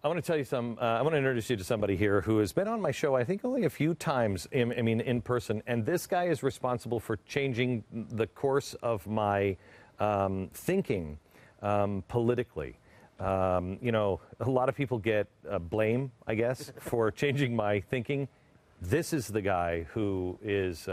I want to tell you I want to introduce you to somebody here who has been on my show, I think, only a few times, in person. And this guy is responsible for changing the course of my thinking politically. You know, a lot of people get blame, I guess, for changing my thinking. This is the guy who is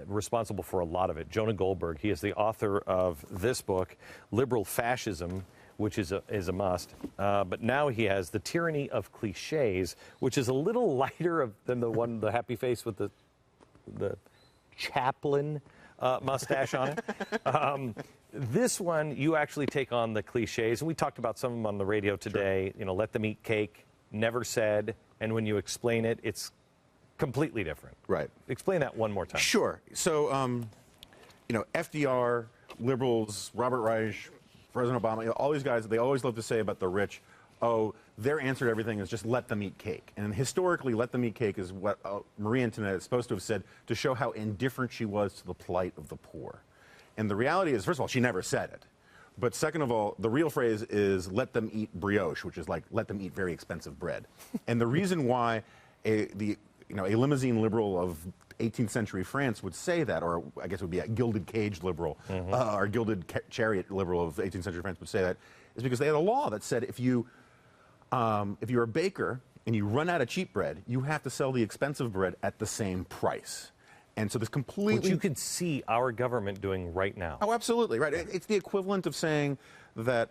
responsible for a lot of it. Jonah Goldberg. He is the author of this book, Liberal Fascism, which is a must. But now he has The Tyranny of Cliches, which is a little lighter than the happy face with the Chaplin mustache on it. This one, you actually take on the cliches, and we talked about some of them on the radio today. Sure. You know, let them eat cake, never said, and when you explain it, it's completely different. Right. Explain that one more time. Sure. So, you know, FDR, liberals, Robert Reich, President Obama, you know, all these guys, they always love to say about the rich, oh, their answer to everything is just let them eat cake. And historically, let them eat cake is what Marie Antoinette is supposed to have said to show how indifferent she was to the plight of the poor. And the reality is, first of all, she never said it. But second of all, the real phrase is let them eat brioche, which is like let them eat very expensive bread. And the reason why a limousine liberal of 18th century France would say that, or I guess it would be a gilded cage liberal, or gilded chariot liberal of 18th century France would say that, is because they had a law that said if you're a baker and you run out of cheap bread, you have to sell the expensive bread at the same price. And so this completely... Which you can see our government doing right now. Oh, absolutely, right. It's the equivalent of saying that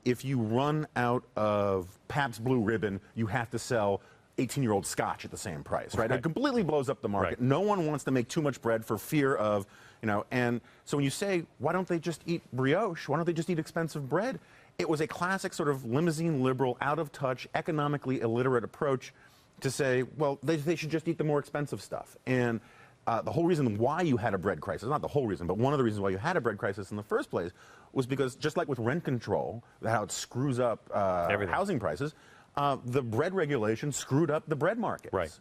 if you run out of Pabst Blue Ribbon, you have to sell 18-year-old scotch at the same price, right? It completely blows up the market. Right. No one wants to make too much bread for fear of, you know, and so when you say, why don't they just eat brioche? Why don't they just eat expensive bread? It was a classic sort of limousine liberal, out-of-touch, economically illiterate approach to say, well, they should just eat the more expensive stuff. And the whole reason why you had a bread crisis, not the whole reason, but one of the reasons why you had a bread crisis in the first place was because just like with rent control, how it screws up housing prices, the bread regulation screwed up the bread market. Right.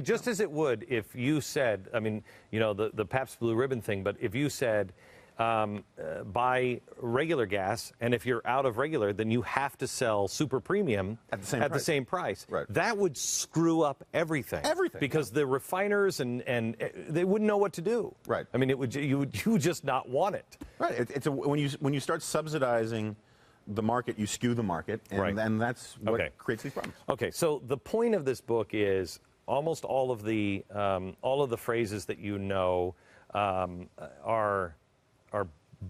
Just as it would if you said, I mean, you know, the Pabst Blue Ribbon thing, but if you said buy regular gas, and if you're out of regular, then you have to sell super premium at the same price. Right. That would screw up everything. Everything. Because the refiners and they wouldn't know what to do. Right. I mean, you would just not want it. Right. When you start subsidizing the market, you skew the market, and that's what creates these problems. Okay. So the point of this book is almost all of the phrases that you know are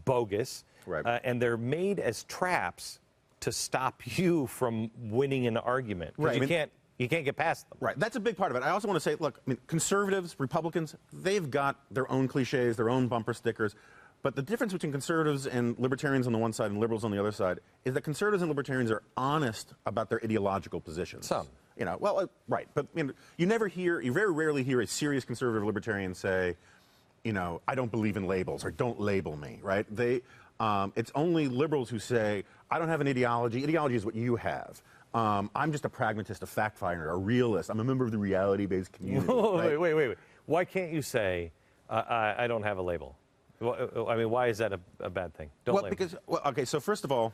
bogus, right. And they're made as traps to stop you from winning an argument. Right. You can't get past them. Right. That's a big part of it. I also want to say, look, I mean, conservatives, Republicans, they've got their own cliches, their own bumper stickers. But the difference between conservatives and libertarians on the one side and liberals on the other side is that conservatives and libertarians are honest about their ideological positions. Some. You know, well, right. But you very rarely hear a serious conservative libertarian say, you know, I don't believe in labels or don't label me, right? It's only liberals who say, I don't have an ideology. Ideology is what you have. I'm just a pragmatist, a fact finder, a realist. I'm a member of the reality-based community. Right? Wait. Why can't you say, I don't have a label? I mean, why is that a bad thing? Okay, so first of all,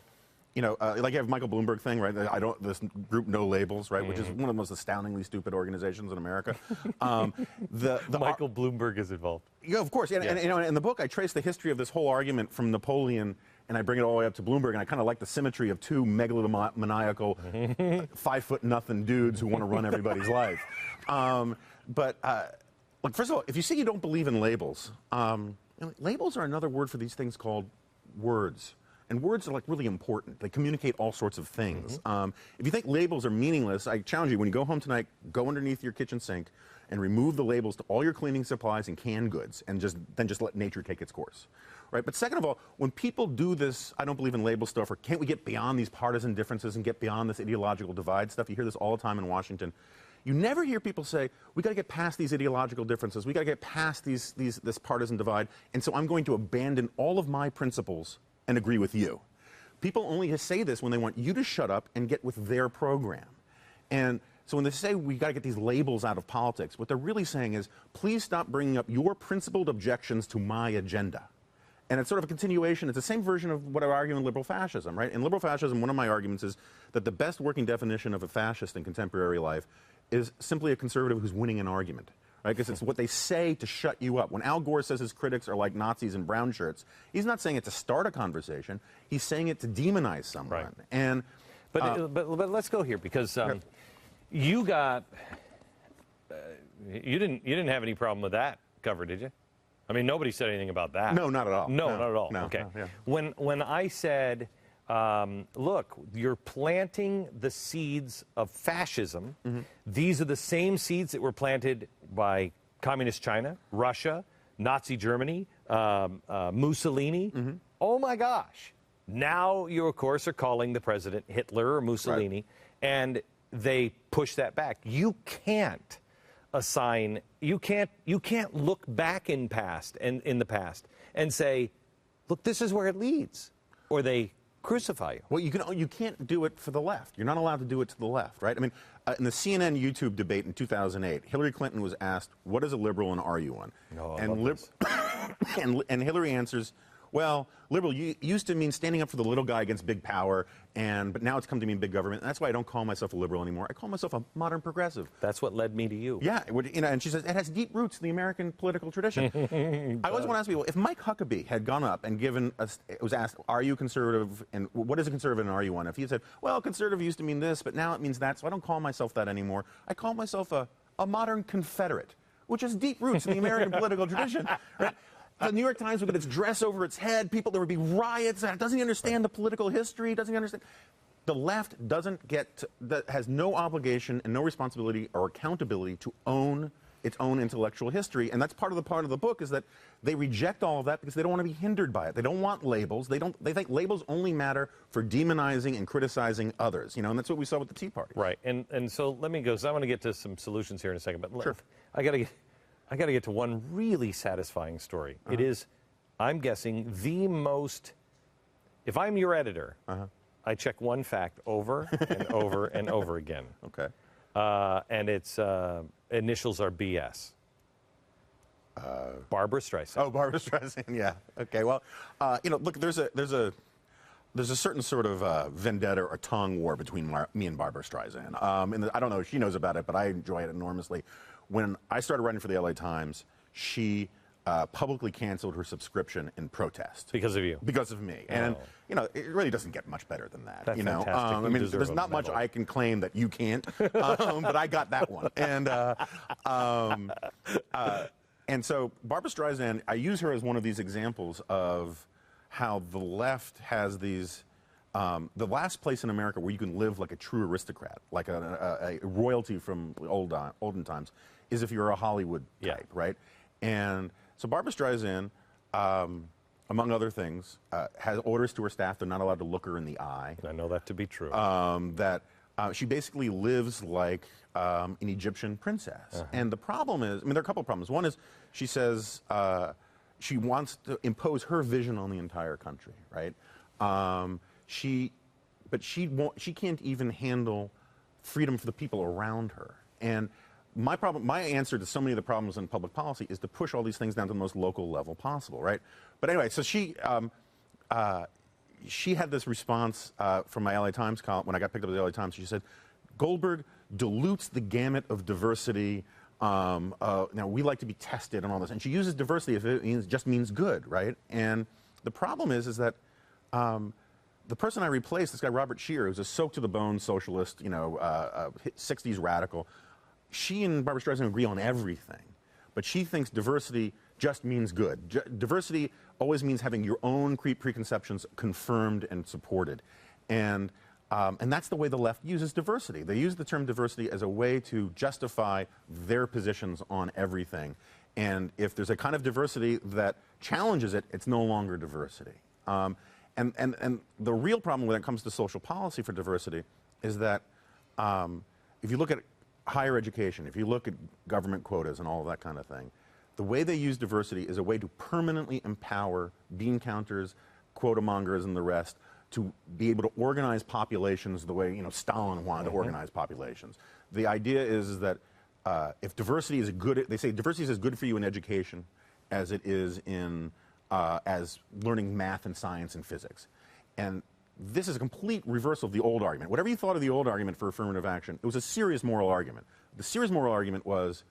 you know, like you have Michael Bloomberg thing, right? This group No Labels, right? Which is one of the most astoundingly stupid organizations in America. Michael Bloomberg is involved. Yeah, of course. And you know, in the book, I trace the history of this whole argument from Napoleon, and I bring it all the way up to Bloomberg, and I kind of like the symmetry of two megalomaniacal, 5'0" dudes who want to run everybody's life. Look, first of all, if you say you don't believe in labels, labels are another word for these things called words. And words are like really important. They communicate all sorts of things. If you think labels are meaningless, I challenge you, when you go home tonight, go underneath your kitchen sink and remove the labels to all your cleaning supplies and canned goods, and then just let nature take its course. Right? But second of all, when people do this, I don't believe in label stuff, or can't we get beyond these partisan differences and get beyond this ideological divide stuff, you hear this all the time in Washington. You never hear people say, we got to get past these ideological differences, we got to get past this partisan divide, and so I'm going to abandon all of my principles and agree with you. People only say this when they want you to shut up and get with their program. And so when they say we got to get these labels out of politics, what they're really saying is, please stop bringing up your principled objections to my agenda. And it's sort of a continuation. It's the same version of what I argue in liberal fascism, right? In liberal fascism, one of my arguments is that the best working definition of a fascist in contemporary life is simply a conservative who's winning an argument, right? Because it's what they say to shut you up. When Al Gore says his critics are like Nazis in brown shirts, he's not saying it to start a conversation. He's saying it to demonize someone. Right. And but let's go here, because you got you didn't have any problem with that cover, did you? I mean, nobody said anything about that. No, not at all. No, not at all. No, okay. no, yeah. When I said, look, you're planting the seeds of fascism. These are the same seeds that were planted by communist China, Russia, Nazi Germany, Mussolini. Oh my gosh. Now you, of course, are calling the president Hitler or Mussolini, right. and they push that back. You can't assign, you can't look back in the past and say, look, this is where it leads, or they crucify you. Well, you can't do it for the left. You're not allowed to do it to the left, right? I mean, in the CNN YouTube debate in 2008, Hillary Clinton was asked, "What is a liberal and are you one?" Oh, and Hillary answers, "Well, liberal used to mean standing up for the little guy against big power, but now it's come to mean big government. And that's why I don't call myself a liberal anymore. I call myself a modern progressive." That's what led me to you. Yeah, and she says it has deep roots in the American political tradition. I always want to ask people, if Mike Huckabee had gone up and was asked, "Are you conservative? And what is a conservative and are you one?" If he had said, "Well, conservative used to mean this, but now it means that, so I don't call myself that anymore. I call myself a modern Confederate," which has deep roots in the American political tradition, right? The New York Times would get its dress over its head. There would be riots. Doesn't he understand the political history? Doesn't he understand? The left has no obligation and no responsibility or accountability to own its own intellectual history. And that's part of the book, is that they reject all of that because they don't want to be hindered by it. They don't want labels. They think labels only matter for demonizing and criticizing others. And that's what we saw with the Tea Party. Right. And so let me go, because I want to get to some solutions here in a second. But sure. I got to get to one really satisfying story. It is, I'm guessing, the most, if I'm your editor, I check one fact over and over and over again. Okay. And its initials are BS. Barbara Streisand. Oh, Barbara Streisand, yeah. Okay, well, look, there's a certain sort of vendetta or tongue war between me and Barbara Streisand. And I don't know if she knows about it, but I enjoy it enormously. When I started writing for the LA Times, she publicly canceled her subscription in protest. Because of you? Because of me. Oh. And, it really doesn't get much better than that. That's fantastic. I mean, there's not much I can claim that you can't, but I got that one. And so Barbara Streisand, I use her as one of these examples of how the left has these, the last place in America where you can live like a true aristocrat, like a royalty from olden times, is if you're a Hollywood type, right? And so Barbara Streisand, among other things, has orders to her staff. They're not allowed to look her in the eye. I know that to be true. She basically lives like an Egyptian princess. And the problem is, there are a couple of problems. One is she says she wants to impose her vision on the entire country, right? She can't even handle freedom for the people around her. And my answer to so many of the problems in public policy is to push all these things down to the most local level possible, right? But anyway, so she had this response from my LA Times column when I got picked up at the LA Times. She said, "Goldberg dilutes the gamut of diversity. Now we like to be tested and all this." And she uses diversity if it just means good, right? And the problem is that the person I replaced, this guy Robert Scheer, who's a soaked-to-the-bone socialist, 60s radical, she and Barbara Streisand agree on everything, but she thinks diversity just means good. Diversity always means having your own preconceptions confirmed and supported, and that's the way the left uses diversity. They use the term diversity as a way to justify their positions on everything, and if there's a kind of diversity that challenges it, it's no longer diversity. And the real problem when it comes to social policy for diversity is that if you look at higher education, if you look at government quotas and all of that kind of thing, the way they use diversity is a way to permanently empower bean counters, quota mongers, and the rest to be able to organize populations the way Stalin wanted to organize populations. The idea is that if diversity is good, they say diversity is as good for you in education as it is in as learning math and science and physics. And this is a complete reversal of the old argument. Whatever you thought of the old argument for affirmative action, it was a serious moral argument. The serious moral argument was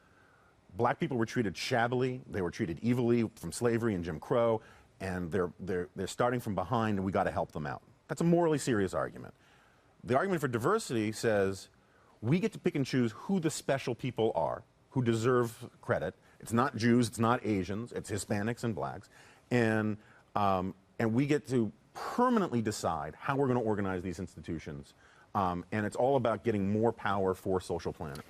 black people were treated shabbily, they were treated evilly from slavery and Jim Crow, and they're starting from behind, and we got to help them out. That's a morally serious argument. The argument for diversity says we get to pick and choose who the special people are, who deserve credit. It's not Jews, it's not Asians, it's Hispanics and blacks, and we get to permanently decide how we're going to organize these institutions, and it's all about getting more power for social planners.